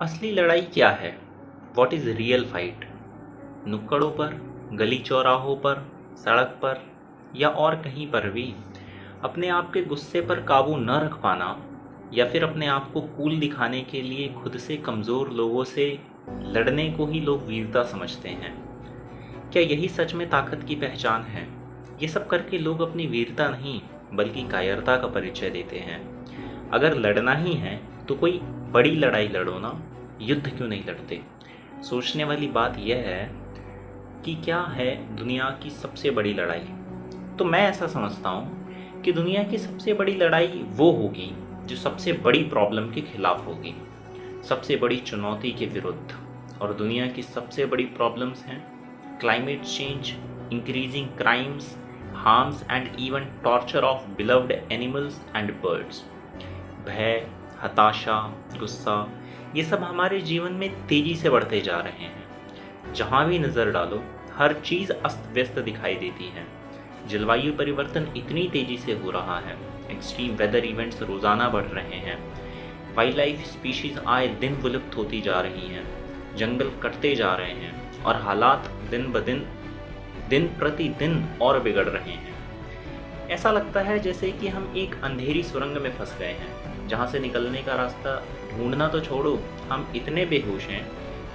असली लड़ाई क्या है? What is real fight? नुक्कड़ों पर, गली चौराहों पर, सड़क पर या और कहीं पर भी अपने आप के गुस्से पर काबू न रख पाना या फिर अपने आप को कूल दिखाने के लिए खुद से कमज़ोर लोगों से लड़ने को ही लोग वीरता समझते हैं। क्या यही सच में ताकत की पहचान है? ये सब करके लोग अपनी वीरता नहीं बल्कि कायरता का परिचय देते हैं। अगर लड़ना ही है तो कोई बड़ी लड़ाई लड़ो ना, युद्ध क्यों नहीं लड़ते? सोचने वाली बात यह है कि क्या है दुनिया की सबसे बड़ी लड़ाई? तो मैं ऐसा समझता हूँ कि दुनिया की सबसे बड़ी लड़ाई वो होगी जो सबसे बड़ी प्रॉब्लम के खिलाफ होगी, सबसे बड़ी चुनौती के विरुद्ध। और दुनिया की सबसे बड़ी प्रॉब्लम्स हैं climate change, increasing crimes, harms and even torture of beloved animals and birds. भय, हताशा, गुस्सा, ये सब हमारे जीवन में तेजी से बढ़ते जा रहे हैं। जहाँ भी नज़र डालो हर चीज़ अस्त व्यस्त दिखाई देती है। जलवायु परिवर्तन इतनी तेजी से हो रहा है, एक्सट्रीम वेदर इवेंट्स रोज़ाना बढ़ रहे हैं, वाइल्ड लाइफ स्पीशीज़ आए दिन विलुप्त होती जा रही हैं, जंगल कटते जा रहे हैं और हालात दिन ब दिन दिन प्रतिदिन और बिगड़ रहे हैं। ऐसा लगता है जैसे कि हम एक अंधेरी सुरंग में फंस गए हैं, जहाँ से निकलने का रास्ता ढूंढना तो छोड़ो, हम इतने बेहोश हैं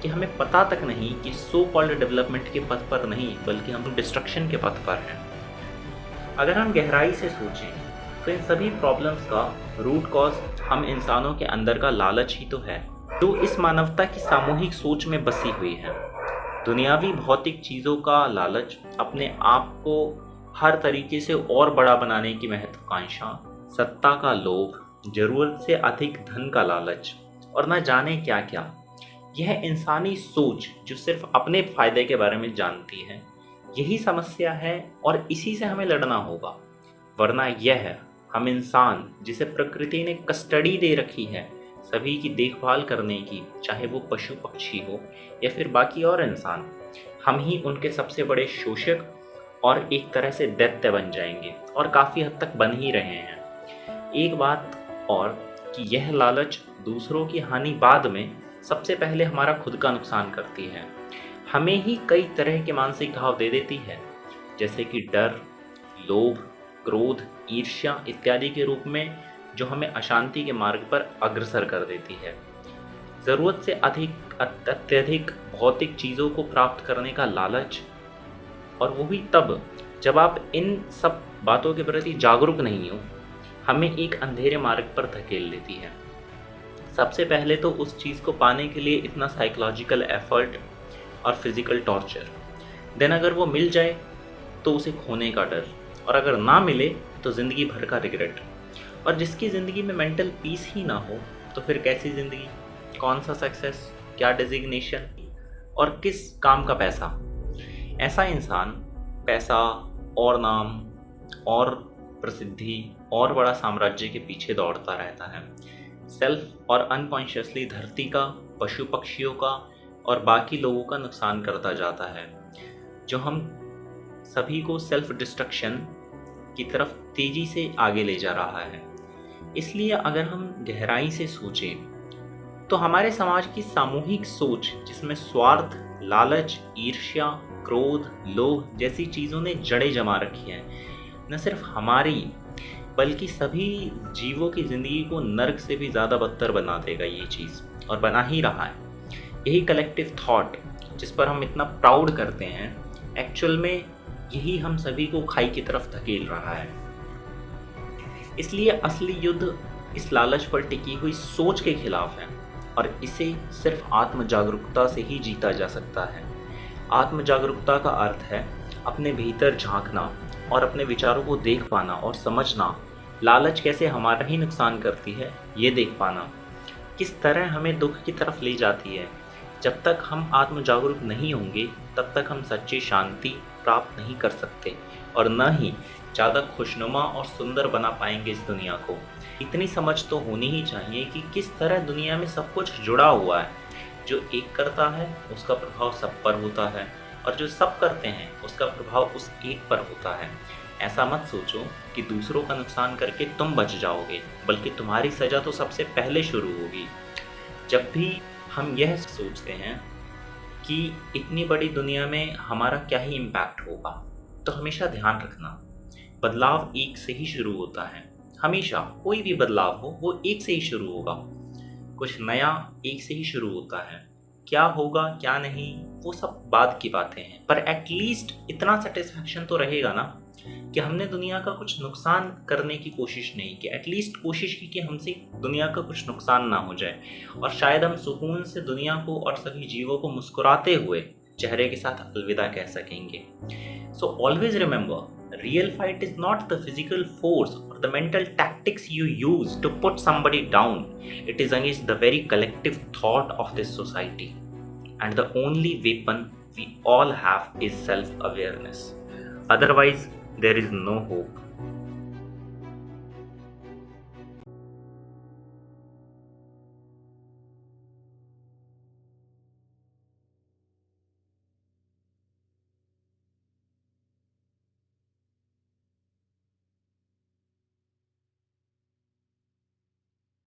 कि हमें पता तक नहीं कि सो कॉल्ड डेवलपमेंट के पथ पर नहीं बल्कि हम डिस्ट्रक्शन के पथ पर हैं। अगर हम गहराई से सोचें तो इन सभी प्रॉब्लम्स का रूट कॉज हम इंसानों के अंदर का लालच ही तो है, जो इस मानवता की सामूहिक सोच में बसी हुई है। दुनियावी भौतिक चीज़ों का लालच, अपने आप को हर तरीके से और बड़ा बनाने की महत्वाकांक्षा, सत्ता का लोभ, जरूरत से अधिक धन का लालच और न जाने क्या क्या। यह इंसानी सोच जो सिर्फ अपने फायदे के बारे में जानती है, यही समस्या है और इसी से हमें लड़ना होगा। वरना यह है हम इंसान जिसे प्रकृति ने कस्टडी दे रखी है सभी की देखभाल करने की, चाहे वो पशु पक्षी हो या फिर बाकी और इंसान, हम ही उनके सबसे बड़े शोषक और एक तरह से दैत्य बन जाएंगे और काफ़ी हद तक बन ही रहे हैं। एक बात और कि यह लालच दूसरों की हानि बाद में सबसे पहले हमारा खुद का नुकसान करती है। हमें ही कई तरह के मानसिक घाव दे देती है, जैसे कि डर, लोभ, क्रोध, ईर्ष्या इत्यादि के रूप में, जो हमें अशांति के मार्ग पर अग्रसर कर देती है। ज़रूरत से अत्यधिक भौतिक चीज़ों को प्राप्त करने का लालच, और वो भी तब जब आप इन सब बातों के प्रति जागरूक नहीं हो, हमें एक अंधेरे मार्ग पर धकेल देती है। सबसे पहले तो उस चीज़ को पाने के लिए इतना साइकोलॉजिकल एफर्ट और फिज़िकल टॉर्चर, देन अगर वो मिल जाए तो उसे खोने का डर, और अगर ना मिले तो ज़िंदगी भर का रिग्रेट। और जिसकी ज़िंदगी में मेंटल पीस ही ना हो तो फिर कैसी ज़िंदगी, कौन सा सक्सेस, क्या डिजिग्नेशन और किस काम का पैसा। ऐसा इंसान पैसा और नाम और प्रसिद्धि और बड़ा साम्राज्य के पीछे दौड़ता रहता है, सेल्फ और अनकॉन्शियसली धरती का, पशु पक्षियों का और बाकी लोगों का नुकसान करता जाता है, जो हम सभी को सेल्फ डिस्ट्रक्शन की तरफ तेजी से आगे ले जा रहा है। इसलिए अगर हम गहराई से सोचें तो हमारे समाज की सामूहिक सोच, जिसमें स्वार्थ, लालच, ईर्ष्या, क्रोध, लोभ जैसी चीज़ों ने जड़ें जमा रखी हैं, न सिर्फ हमारी बल्कि सभी जीवों की ज़िंदगी को नर्क से भी ज़्यादा बदतर बना देगा ये चीज़, और बना ही रहा है। यही कलेक्टिव थॉट जिस पर हम इतना प्राउड करते हैं, एक्चुअल में यही हम सभी को खाई की तरफ धकेल रहा है। इसलिए असली युद्ध इस लालच पर टिकी हुई सोच के खिलाफ है, और इसे सिर्फ आत्म जागरूकता से ही जीता जा सकता है। आत्म जागरूकता का अर्थ है अपने भीतर झांकना और अपने विचारों को देख पाना और समझना, लालच कैसे हमारा ही नुकसान करती है ये देख पाना, किस तरह हमें दुख की तरफ ले जाती है। जब तक हम आत्म जागरूक नहीं होंगे तब तक हम सच्ची शांति प्राप्त नहीं कर सकते और न ही ज़्यादा खुशनुमा और सुंदर बना पाएंगे इस दुनिया को। इतनी समझ तो होनी ही चाहिए कि किस तरह दुनिया में सब कुछ जुड़ा हुआ है। जो एक करता है उसका प्रभाव सब पर होता है, और जो सब करते हैं उसका प्रभाव उस एक पर होता है। ऐसा मत सोचो कि दूसरों का नुकसान करके तुम बच जाओगे, बल्कि तुम्हारी सज़ा तो सबसे पहले शुरू होगी। जब भी हम यह सोचते हैं कि इतनी बड़ी दुनिया में हमारा क्या ही इम्पैक्ट होगा, तो हमेशा ध्यान रखना, बदलाव एक से ही शुरू होता है। हमेशा कोई भी बदलाव हो वो एक से ही शुरू होगा, कुछ नया एक से ही शुरू होता है। क्या होगा क्या नहीं वो सब बाद की बातें हैं, पर एटलीस्ट इतना सेटिस्फैक्शन तो रहेगा ना कि हमने दुनिया का कुछ नुकसान करने की कोशिश नहीं की, एटलीस्ट कोशिश की कि हमसे दुनिया का कुछ नुकसान ना हो जाए, और शायद हम सुकून से दुनिया को और सभी जीवों को मुस्कुराते हुए चेहरे के साथ अलविदा कह सकेंगे। So always remember, real fight is not the physical force or the mental tactics you use to put somebody down. It is against the very collective thought of this society. And the only weapon we all have is self-awareness. Otherwise, there is no hope.